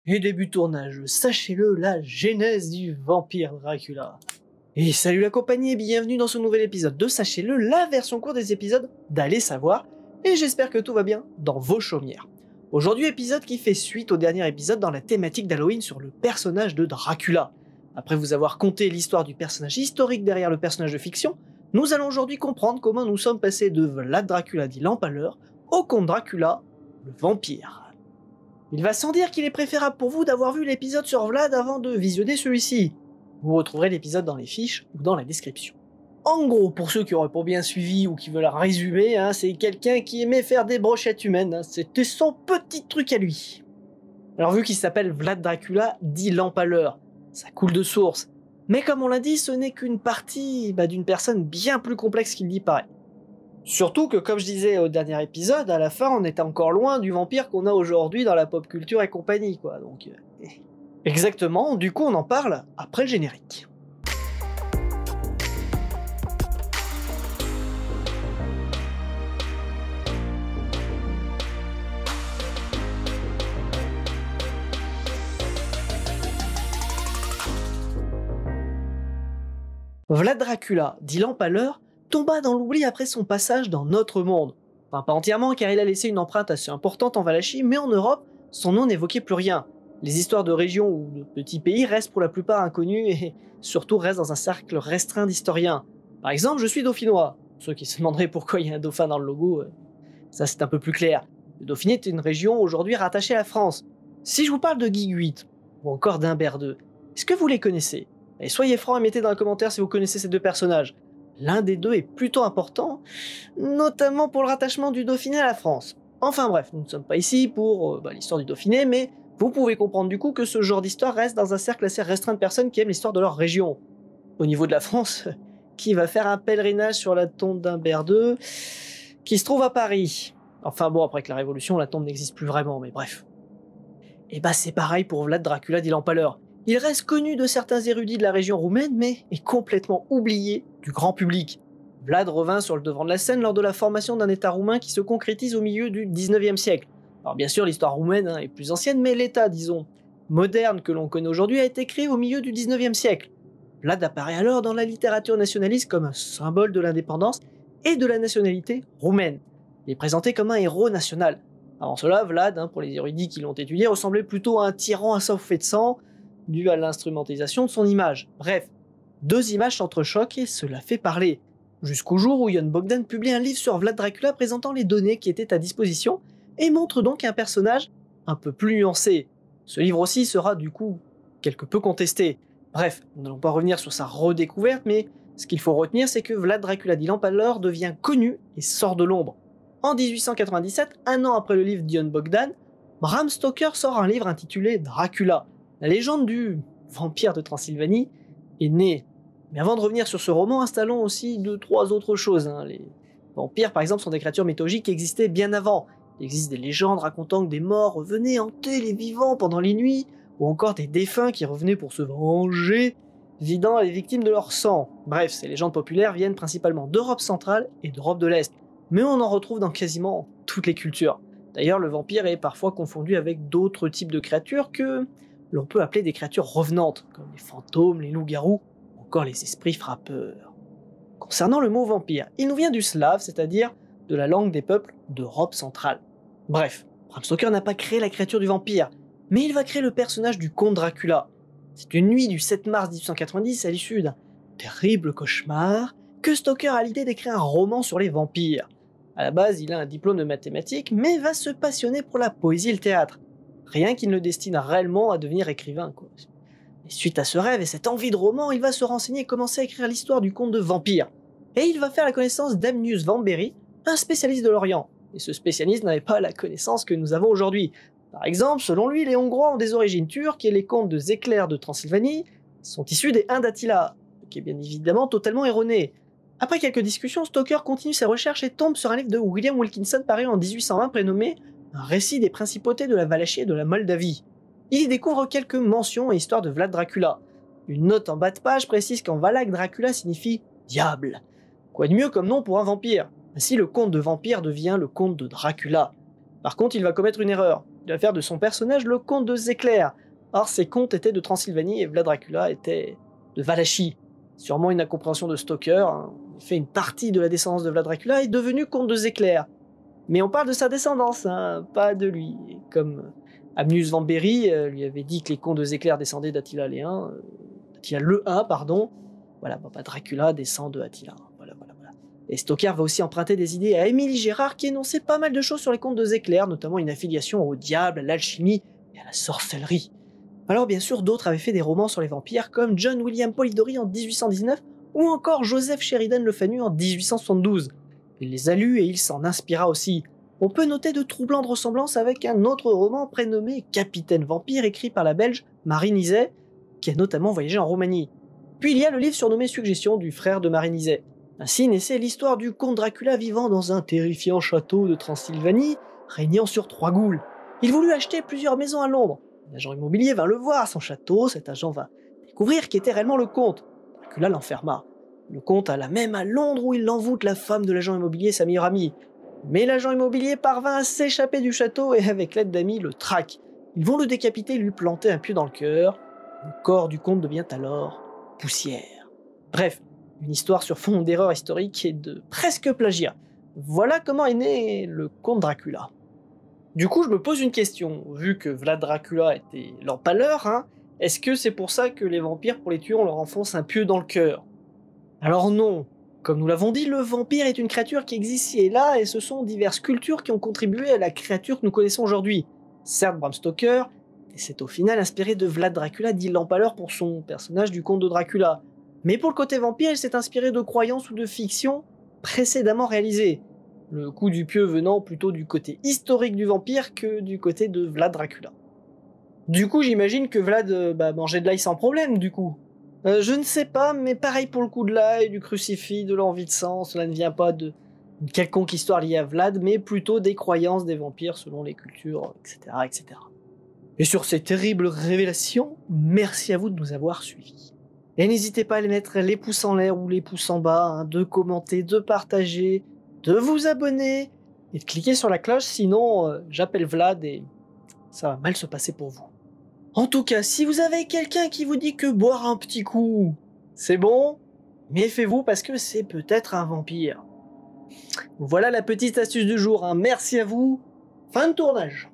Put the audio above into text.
Et début de tournage, sachez-le, la genèse du vampire Dracula. Et salut la compagnie et bienvenue dans ce nouvel épisode de Sachez-le, la version courte des épisodes d'Allez savoir, et j'espère que tout va bien dans vos chaumières. Aujourd'hui, épisode qui fait suite au dernier épisode dans la thématique d'Halloween sur le personnage de Dracula. Après vous avoir conté l'histoire du personnage historique derrière le personnage de fiction, nous allons aujourd'hui comprendre comment nous sommes passés de Vlad Dracula dit l'Empaleur au comte Dracula, le vampire. Il va sans dire qu'il est préférable pour vous d'avoir vu l'épisode sur Vlad avant de visionner celui-ci. Vous retrouverez l'épisode dans les fiches ou dans la description. En gros, pour ceux qui auraient pas bien suivi ou qui veulent résumer, c'est quelqu'un qui aimait faire des brochettes humaines, c'était son petit truc à lui. Alors vu qu'il s'appelle Vlad Dracula, dit l'Empaleur, ça coule de source. Mais comme on l'a dit, ce n'est qu'une partie d'une personne bien plus complexe qu'il n'y paraît. Surtout que, comme je disais au dernier épisode, à la fin, on était encore loin du vampire qu'on a aujourd'hui dans la pop culture et compagnie, quoi. Donc, exactement, du coup, on en parle après le générique. Vlad Dracula, dit l'Empaleur, tomba dans l'oubli après son passage dans notre monde. Enfin, pas entièrement, car il a laissé une empreinte assez importante en Valachie, mais en Europe, son nom n'évoquait plus rien. Les histoires de régions ou de petits pays restent pour la plupart inconnues et surtout restent dans un cercle restreint d'historiens. Par exemple, je suis dauphinois. Pour ceux qui se demanderaient pourquoi il y a un dauphin dans le logo, ça c'est un peu plus clair. Le Dauphiné est une région aujourd'hui rattachée à la France. Si je vous parle de Guiguit ou encore d'Imbert2, est-ce que vous les connaissez ? Et soyez francs et mettez dans les commentaires si vous connaissez ces deux personnages. L'un des deux est plutôt important, notamment pour le rattachement du Dauphiné à la France. Enfin bref, nous ne sommes pas ici pour l'histoire du Dauphiné, mais vous pouvez comprendre du coup que ce genre d'histoire reste dans un cercle assez restreint de personnes qui aiment l'histoire de leur région. Au niveau de la France, qui va faire un pèlerinage sur la tombe d'Imbert II, qui se trouve à Paris. Enfin bon, après que la Révolution, la tombe n'existe plus vraiment, mais bref. Et c'est pareil pour Vlad Dracula dit l'Empaleur. Il reste connu de certains érudits de la région roumaine, mais est complètement oublié du grand public. Vlad revint sur le devant de la scène lors de la formation d'un État roumain qui se concrétise au milieu du 19e siècle. Alors bien sûr, l'histoire roumaine est plus ancienne, mais l'État, moderne que l'on connaît aujourd'hui a été créé au milieu du 19e siècle. Vlad apparaît alors dans la littérature nationaliste comme un symbole de l'indépendance et de la nationalité roumaine. Il est présenté comme un héros national. Avant cela, Vlad, pour les érudits qui l'ont étudié, ressemblait plutôt à un tyran assoiffé de sang, dû à l'instrumentalisation de son image. Bref, deux images s'entrechoquent et cela fait parler. Jusqu'au jour où Jan Bogdan publie un livre sur Vlad Dracula présentant les données qui étaient à disposition et montre donc un personnage un peu plus nuancé. Ce livre aussi sera du coup quelque peu contesté. Bref, nous n'allons pas revenir sur sa redécouverte, mais ce qu'il faut retenir, c'est que Vlad Dracula dit l'Empaleur devient connu et sort de l'ombre. En 1897, un an après le livre d'Jan Bogdan, Bram Stoker sort un livre intitulé Dracula. La légende du vampire de Transylvanie est née. Mais avant de revenir sur ce roman, installons aussi 2-3 autres choses. Les vampires, par exemple, sont des créatures mythologiques qui existaient bien avant. Il existe des légendes racontant que des morts revenaient hanter les vivants pendant les nuits, ou encore des défunts qui revenaient pour se venger, vidant les victimes de leur sang. Bref, ces légendes populaires viennent principalement d'Europe centrale et d'Europe de l'Est, mais on en retrouve dans quasiment toutes les cultures. D'ailleurs, le vampire est parfois confondu avec d'autres types de créatures que l'on peut appeler des créatures revenantes, comme les fantômes, les loups-garous, ou encore les esprits frappeurs. Concernant le mot vampire, il nous vient du slave, c'est-à-dire de la langue des peuples d'Europe centrale. Bref, Bram Stoker n'a pas créé la créature du vampire, mais il va créer le personnage du comte Dracula. C'est une nuit du 7 mars 1890, à l'issue d'un terrible cauchemar, que Stoker a l'idée d'écrire un roman sur les vampires. À la base, il a un diplôme de mathématiques, mais va se passionner pour la poésie et le théâtre. Rien qui ne le destine réellement à devenir écrivain, quoi. Et suite à ce rêve et cette envie de roman, il va se renseigner et commencer à écrire l'histoire du conte de vampire. Et il va faire la connaissance d'Amnius Vambery, un spécialiste de l'Orient. Et ce spécialiste n'avait pas la connaissance que nous avons aujourd'hui. Par exemple, selon lui, les Hongrois ont des origines turques et les contes de Zekler de Transylvanie sont issus des Huns d'Attila, ce qui est bien évidemment totalement erroné. Après quelques discussions, Stoker continue ses recherches et tombe sur un livre de William Wilkinson paru en 1820 prénommé un récit des principautés de la Valachie et de la Moldavie. Il y découvre quelques mentions et histoires de Vlad Dracula. Une note en bas de page précise qu'en valaque Dracula signifie « diable ». Quoi de mieux comme nom pour un vampire ? Ainsi le comte de vampire devient le comte de Dracula. Par contre, il va commettre une erreur. Il va faire de son personnage le comte de Zéclair. Or, ces comtes étaient de Transylvanie et Vlad Dracula était de Valachie. Sûrement une incompréhension de Stoker. En effet, une partie de la descendance de Vlad Dracula est devenue comte de Zéclair. Mais on parle de sa descendance, pas de lui. Et comme Amnius Van Berry lui avait dit que les comtes de Zéclair descendaient d'Attila Attila le 1, pardon. Voilà, Dracula descend de Attila. Voilà. Et Stoker va aussi emprunter des idées à Émilie Gérard qui énonçait pas mal de choses sur les comtes de Zéclair, notamment une affiliation au diable, à l'alchimie et à la sorcellerie. Alors bien sûr, d'autres avaient fait des romans sur les vampires, comme John William Polidori en 1819, ou encore Joseph Sheridan Le Fanu en 1872. Il les a lus et il s'en inspira aussi. On peut noter de troublantes ressemblances avec un autre roman prénommé Capitaine Vampire, écrit par la Belge Marie Nizet, qui a notamment voyagé en Roumanie. Puis il y a le livre surnommé Suggestion du frère de Marie Nizet. Ainsi naissait l'histoire du comte Dracula vivant dans un terrifiant château de Transylvanie, régnant sur 3 ghouls. Il voulut acheter plusieurs maisons à Londres. Un agent immobilier vint le voir à son château, cet agent va découvrir qui était réellement le comte. Dracula l'enferma. Le comte alla même à Londres où il envoûte la femme de l'agent immobilier, sa meilleure amie. Mais l'agent immobilier parvint à s'échapper du château et avec l'aide d'amis le traque. Ils vont le décapiter et lui planter un pieu dans le cœur. Le corps du comte devient alors poussière. Bref, une histoire sur fond d'erreur historique et de presque plagiat. Voilà comment est né le comte Dracula. Du coup, je me pose une question. Vu que Vlad Dracula était l'empaleur, est-ce que c'est pour ça que les vampires, pour les tuer, on leur enfonce un pieu dans le cœur? Alors non. Comme nous l'avons dit, le vampire est une créature qui existe ici et là, et ce sont diverses cultures qui ont contribué à la créature que nous connaissons aujourd'hui. Certes, Bram Stoker, et c'est au final inspiré de Vlad Dracula, dit l'empaleur pour son personnage du comte de Dracula. Mais pour le côté vampire, il s'est inspiré de croyances ou de fictions précédemment réalisées. Le coup du pieu venant plutôt du côté historique du vampire que du côté de Vlad Dracula. Du coup, j'imagine que Vlad mangeait de l'ail sans problème, du coup. Je ne sais pas, mais pareil pour le coup de l'ail, du crucifix, de l'envie de sang, cela ne vient pas d'une quelconque histoire liée à Vlad, mais plutôt des croyances des vampires selon les cultures, etc., etc. Et sur ces terribles révélations, merci à vous de nous avoir suivis. Et n'hésitez pas à les mettre les pouces en l'air ou les pouces en bas, de commenter, de partager, de vous abonner et de cliquer sur la cloche, sinon j'appelle Vlad et ça va mal se passer pour vous. En tout cas, si vous avez quelqu'un qui vous dit que boire un petit coup, c'est bon, méfiez-vous parce que c'est peut-être un vampire. Voilà la petite astuce du jour, merci à vous, fin de tournage.